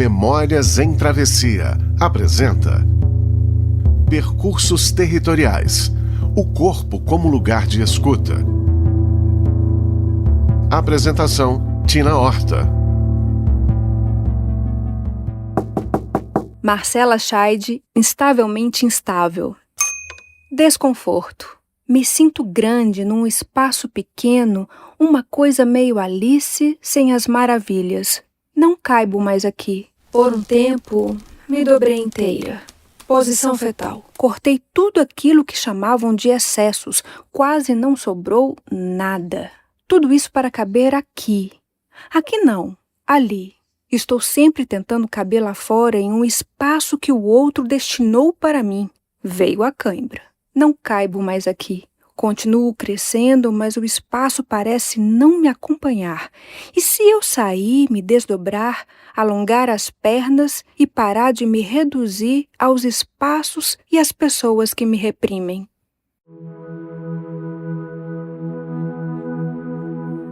Memórias em Travessia apresenta Percursos Territoriais. O corpo como lugar de escuta. Apresentação: Tina Horta. Marcela Scheid, instavelmente instável. Desconforto. Me sinto grande num espaço pequeno, uma coisa meio Alice sem as maravilhas. Não caibo mais aqui. Por um tempo, me dobrei inteira. Posição fetal. Cortei tudo aquilo que chamavam de excessos. Quase não sobrou nada. Tudo isso para caber aqui. Aqui não, ali. Estou sempre tentando caber lá fora em um espaço que o outro destinou para mim. Veio a cãibra. Não caibo mais aqui. Continuo crescendo, mas o espaço parece não me acompanhar. E se eu sair, me desdobrar, alongar as pernas e parar de me reduzir aos espaços e às pessoas que me reprimem?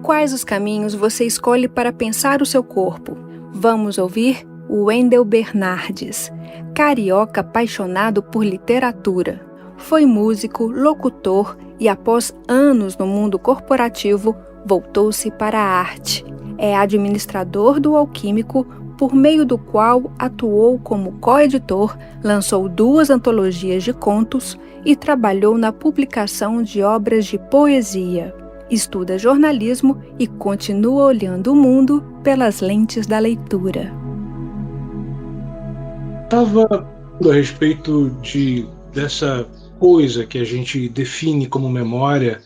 Quais os caminhos você escolhe para pensar o seu corpo? Vamos ouvir Wendel Bernardes, carioca apaixonado por literatura. Foi músico, locutor e, após anos no mundo corporativo, voltou-se para a arte. É administrador do Alquímico, por meio do qual atuou como coeditor, lançou 2 antologias de contos e trabalhou na publicação de obras de poesia. Estuda jornalismo e continua olhando o mundo pelas lentes da leitura. Estava a respeito dessa coisa que a gente define como memória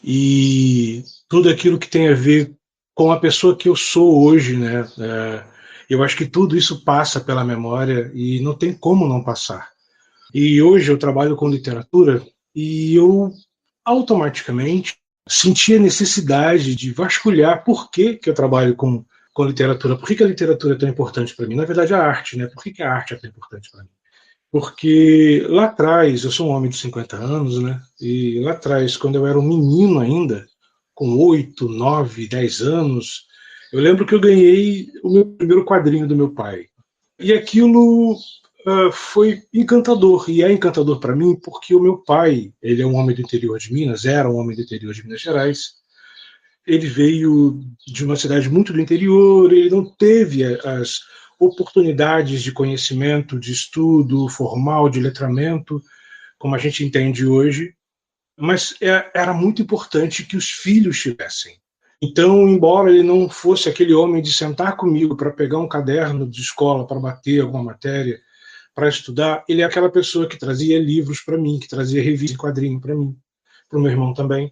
e tudo aquilo que tem a ver com a pessoa que eu sou hoje, né? Eu acho que tudo isso passa pela memória e não tem como não passar. E hoje eu trabalho com literatura e eu automaticamente senti a necessidade de vasculhar por que eu trabalho com literatura, por que a literatura é tão importante para mim. Na verdade, a arte, né? Por que a arte é tão importante para mim? Porque lá atrás, eu sou um homem de 50 anos, né? E lá atrás, quando eu era um menino ainda, com 8, 9, 10 anos, eu lembro que eu ganhei o meu primeiro quadrinho do meu pai. E aquilo foi encantador, e é encantador para mim porque o meu pai, ele é um homem do interior de Minas, era um homem do interior de Minas Gerais. Ele veio de uma cidade muito do interior, ele não teve as oportunidades de conhecimento, de estudo formal, de letramento, como a gente entende hoje, mas era muito importante que os filhos tivessem. Então, embora ele não fosse aquele homem de sentar comigo para pegar um caderno de escola, para bater alguma matéria, para estudar, ele é aquela pessoa que trazia livros para mim, que trazia revista e quadrinho para mim, para o meu irmão também.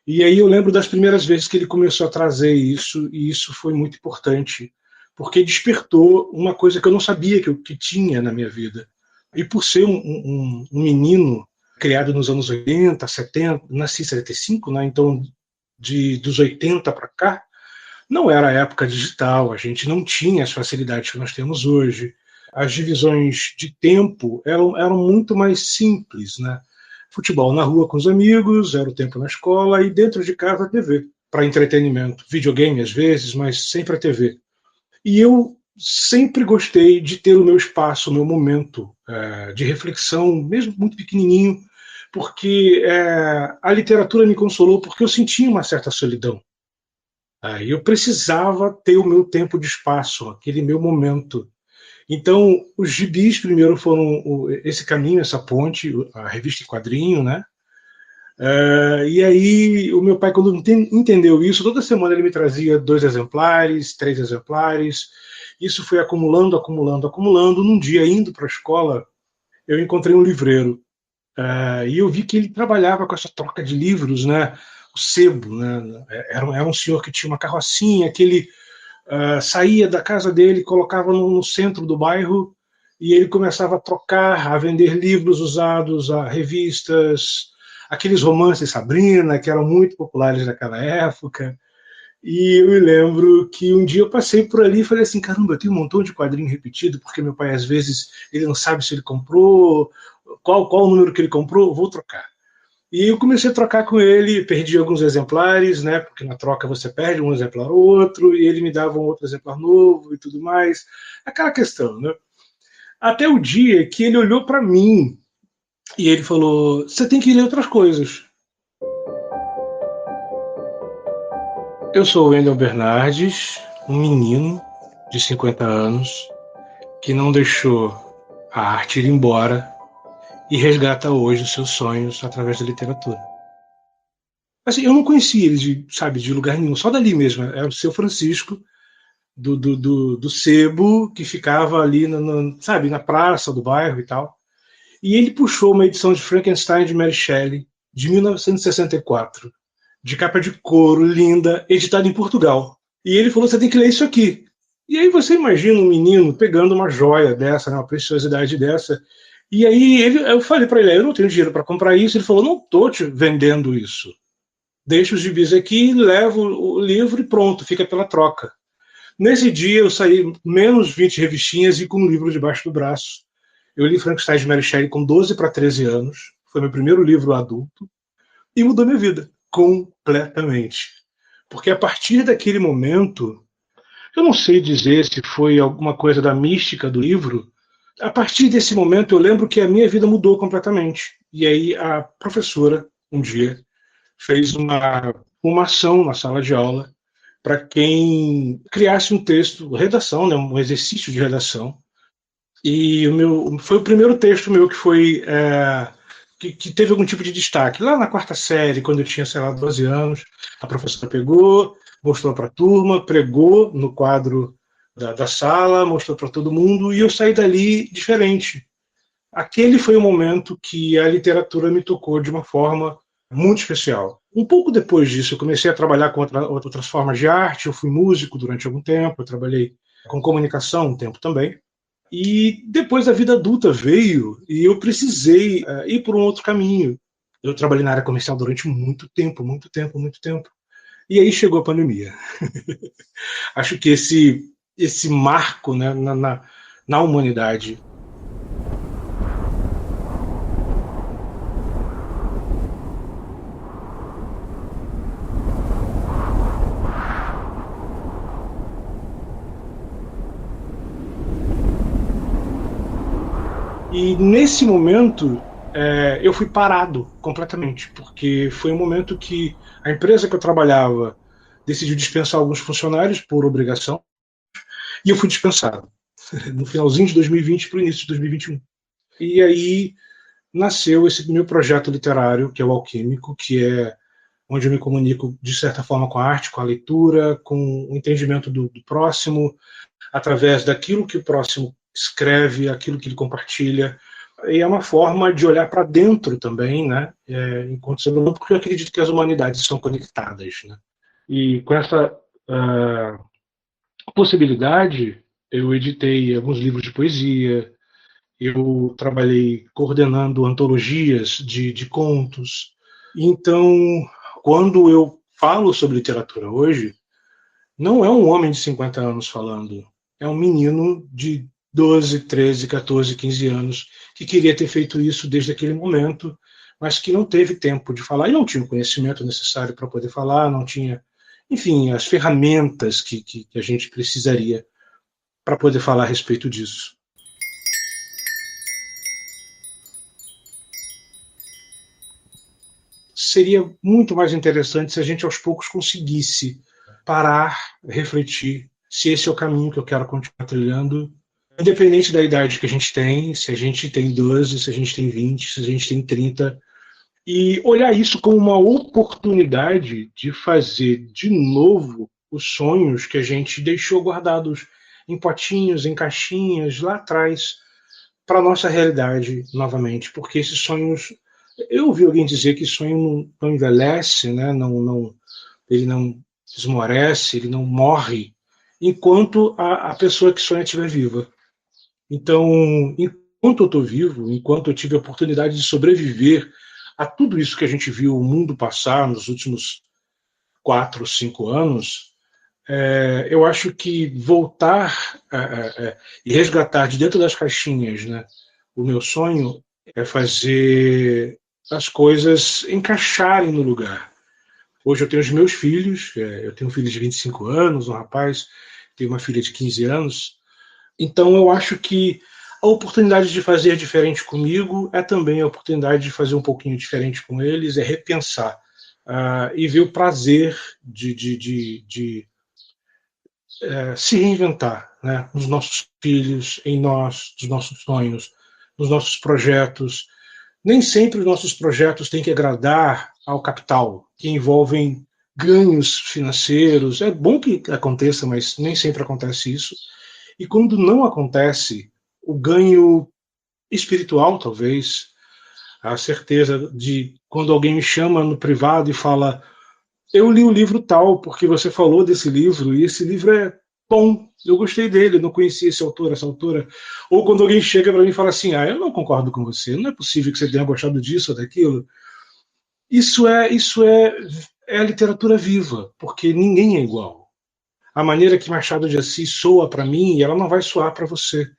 E aí eu lembro das primeiras vezes que ele começou a trazer isso, e isso foi muito importante, porque despertou uma coisa que eu não sabia que tinha na minha vida. E por ser um menino criado nos anos 80, 70, nasci em 75, né? Então dos 80 para cá, não era a época digital, a gente não tinha as facilidades que nós temos hoje. As divisões de tempo eram muito mais simples, né? Futebol na rua com os amigos, era o tempo na escola, e dentro de casa a TV, para entretenimento. Videogame às vezes, mas sempre a TV. E eu sempre gostei de ter o meu espaço, o meu momento de reflexão, mesmo muito pequenininho, porque a literatura me consolou porque eu sentia uma certa solidão. E eu precisava ter o meu tempo de espaço, aquele meu momento. Então, os gibis primeiro foram esse caminho, essa ponte, a revista em quadrinho, né? E aí, o meu pai, quando entendeu isso, toda semana ele me trazia 2 exemplares, 3 exemplares. Isso foi acumulando, acumulando, acumulando. Num dia, indo para a escola, eu encontrei um livreiro. E eu vi que ele trabalhava com essa troca de livros, né? O sebo, né? Era um senhor que tinha uma carrocinha, que ele saía da casa dele, colocava no centro do bairro, e ele começava a trocar, a vender livros usados, a revistas, aqueles romances Sabrina, que eram muito populares naquela época. E eu me lembro que um dia eu passei por ali e falei assim, caramba, eu tenho um montão de quadrinho repetido, porque meu pai, às vezes, ele não sabe se ele comprou, qual o número que ele comprou, vou trocar. E eu comecei a trocar com ele, perdi alguns exemplares, né? Porque na troca você perde um exemplar ou outro, e ele me dava um outro exemplar novo e tudo mais. Aquela questão, né? Até o dia que ele olhou para mim e ele falou: "Você tem que ler outras coisas." Eu sou o Wendel Bernardes, um menino de 50 anos que não deixou a arte ir embora e resgata hoje os seus sonhos através da literatura. Assim, eu não conhecia ele de lugar nenhum, só dali mesmo. Era o seu Francisco, do sebo, que ficava ali na praça do bairro e tal. E ele puxou uma edição de Frankenstein de Mary Shelley, de 1964, de capa de couro, linda, editada em Portugal. E ele falou: "Você tem que ler isso aqui." E aí você imagina um menino pegando uma joia dessa, né, uma preciosidade dessa. E aí eu falei para ele: "Eu não tenho dinheiro para comprar isso." Ele falou: "Não estou te vendendo isso. Deixa os gibis aqui, levo o livro e pronto, fica pela troca." Nesse dia eu saí menos 20 revistinhas e com um livro debaixo do braço. Eu li Frankenstein de Mary Shelley com 12 para 13 anos. Foi meu primeiro livro adulto e mudou minha vida completamente. Porque a partir daquele momento, eu não sei dizer se foi alguma coisa da mística do livro. A partir desse momento eu lembro que a minha vida mudou completamente. E aí a professora, um dia, fez uma ação na sala de aula para quem criasse um texto, redação, né, um exercício de redação. E foi o primeiro texto meu que foi que teve algum tipo de destaque. Lá na quarta série, quando eu tinha, sei lá, 12 anos, a professora pegou, mostrou para a turma, pregou no quadro da sala, mostrou para todo mundo, e eu saí dali diferente. Aquele foi o momento que a literatura me tocou de uma forma muito especial. Um pouco depois disso, eu comecei a trabalhar com outras formas de arte. Eu fui músico durante algum tempo, eu trabalhei com comunicação um tempo também. E depois a vida adulta veio e eu precisei ir por um outro caminho. Eu trabalhei na área comercial durante muito tempo, muito tempo, muito tempo. E aí chegou a pandemia. Acho que esse marco, né, na humanidade. E nesse momento eu fui parado completamente, porque foi um momento que a empresa que eu trabalhava decidiu dispensar alguns funcionários por obrigação, e eu fui dispensado no finalzinho de 2020 para o início de 2021. E aí nasceu esse meu projeto literário, que é o Alquímico, que é onde eu me comunico de certa forma com a arte, com a leitura, com o entendimento do próximo, através daquilo que o próximo escreve, aquilo que ele compartilha. E é uma forma de olhar para dentro também, né? Enquanto ser humano, porque eu acredito que as humanidades são conectadas, né? E com essa possibilidade, eu editei alguns livros de poesia, eu trabalhei coordenando antologias de contos. Então, quando eu falo sobre literatura hoje, não é um homem de 50 anos falando, é um menino de 12, 13, 14, 15 anos que queria ter feito isso desde aquele momento, mas que não teve tempo de falar e não tinha o conhecimento necessário para poder falar, não tinha, enfim, as ferramentas que a gente precisaria para poder falar a respeito disso. Seria muito mais interessante se a gente aos poucos conseguisse parar, refletir se esse é o caminho que eu quero continuar trilhando, independente da idade que a gente tem, se a gente tem 12, se a gente tem 20, se a gente tem 30, e olhar isso como uma oportunidade de fazer de novo os sonhos que a gente deixou guardados em potinhos, em caixinhas lá atrás, para a nossa realidade novamente, porque esses sonhos, eu ouvi alguém dizer que sonho não envelhece, né? Ele não esmorece, ele não morre, enquanto a pessoa que sonha estiver viva. Então, enquanto eu estou vivo, enquanto eu tive a oportunidade de sobreviver a tudo isso que a gente viu o mundo passar nos últimos 4, 5 anos, eu acho que voltar e resgatar de dentro das caixinhas, né, o meu sonho é fazer as coisas encaixarem no lugar. Hoje eu tenho os meus filhos, eu tenho um filho de 25 anos, um rapaz, tenho uma filha de 15 anos. Então eu acho que a oportunidade de fazer diferente comigo é também a oportunidade de fazer um pouquinho diferente com eles, é repensar e ver o prazer de se reinventar, né? Nos nossos filhos, em nós, nos nossos sonhos, nos nossos projetos. Nem sempre os nossos projetos têm que agradar ao capital, que envolvem ganhos financeiros. É bom que aconteça, mas nem sempre acontece isso. E quando não acontece, o ganho espiritual, talvez, a certeza de quando alguém me chama no privado e fala: eu li o livro tal, porque você falou desse livro, e esse livro é bom, eu gostei dele, não conhecia esse autor, essa autora. Ou quando alguém chega para mim e fala assim: eu não concordo com você, não é possível que você tenha gostado disso ou daquilo. Isso é a literatura viva, porque ninguém é igual. A maneira que Machado de Assis soa para mim, ela não vai soar para você.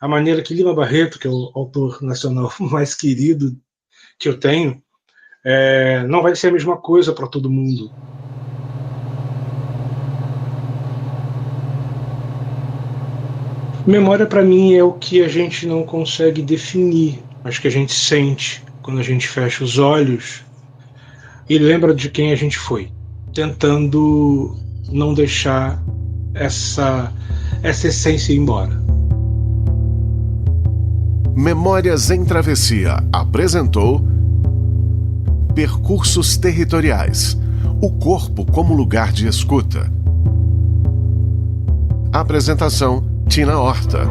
A maneira que Lima Barreto, que é o autor nacional mais querido que eu tenho, não vai ser a mesma coisa para todo mundo. Memória para mim é o que a gente não consegue definir, mas que a gente sente quando a gente fecha os olhos e lembra de quem a gente foi, tentando não deixar essa essência ir embora. Memórias em Travessia apresentou Percursos Territoriais, o corpo como lugar de escuta. Apresentação: Tina Horta.